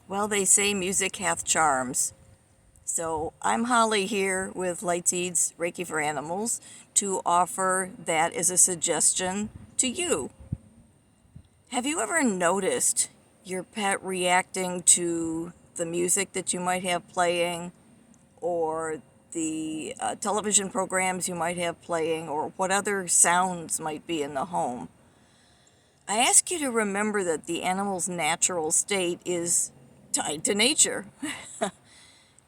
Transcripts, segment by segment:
Well, they say music hath charms. So I'm Holly here with Lightseeds Reiki for Animals to offer that as a suggestion to you. Have you ever noticed your pet reacting to the music that you might have playing, or the television programs you might have playing, or what other sounds might be in the home? I ask you to remember that the animal's natural state is tied to nature.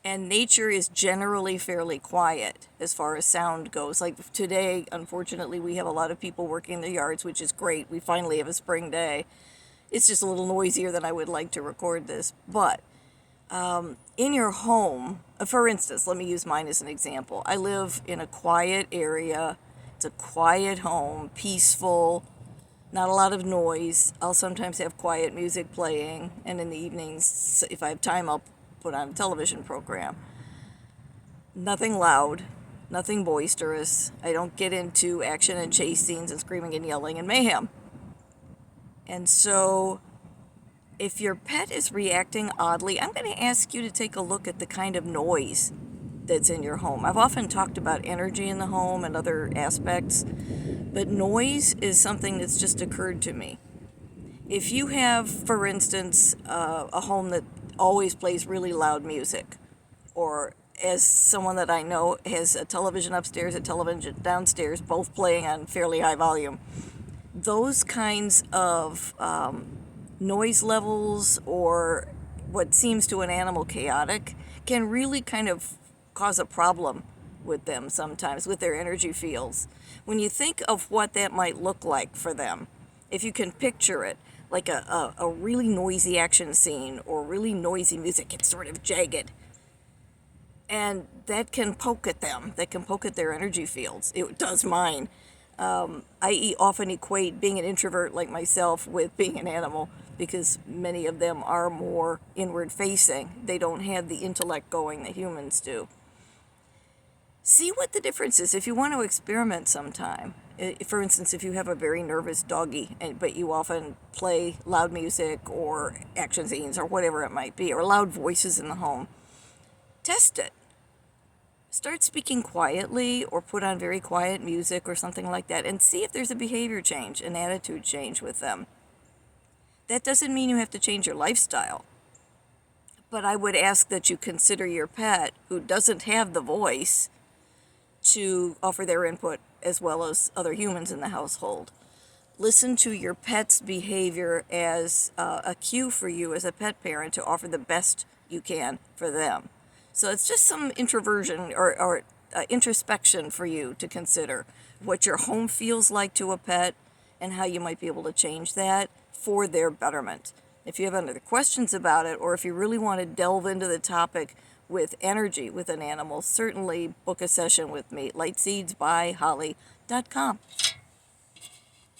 And nature is generally fairly quiet as far as sound goes. Like today, unfortunately, we have a lot of people working in the yards, which is great. We finally have a spring day. It's just a little noisier than I would like to record this. But in your home, for instance, let me use mine as an example. I live in a quiet area. It's a quiet home, peaceful, not a lot of noise. I'll sometimes have quiet music playing, and in the evenings, if I have time, I'll put on a television program. Nothing loud, nothing boisterous. I don't get into action and chase scenes and screaming and yelling and mayhem. And so, if your pet is reacting oddly, I'm going to ask you to take a look at the kind of noise that's in your home. I've often talked about energy in the home and other aspects, but noise is something that's just occurred to me. If you have, for instance, a home that always plays really loud music, or as someone that I know has a television upstairs, a television downstairs, both playing on fairly high volume, those kinds of noise levels, or what seems to an animal chaotic, can really kind of cause a problem with them sometimes, with their energy fields. When you think of what that might look like for them, if you can picture it, like a really noisy action scene or really noisy music, it's sort of jagged. And that can poke at them. That can poke at their energy fields. It does mine. I often equate being an introvert like myself with being an animal, because many of them are more inward facing. They don't have the intellect going that humans do. See what the difference is if you want to experiment sometime. For instance, if you have a very nervous doggy, but you often play loud music or action scenes or whatever it might be, or loud voices in the home, test it. Start speaking quietly or put on very quiet music or something like that, and see if there's a behavior change, an attitude change with them. That doesn't mean you have to change your lifestyle, but I would ask that you consider your pet, who doesn't have the voice, to offer their input as well as other humans in the household. Listen to your pet's behavior as a cue for you as a pet parent to offer the best you can for them. So it's just some introversion or introspection for you to consider what your home feels like to a pet and how you might be able to change that for their betterment. If you have any other questions about it, or if you really want to delve into the topic with energy with an animal, certainly book a session with me. lightseedsbyholly.com.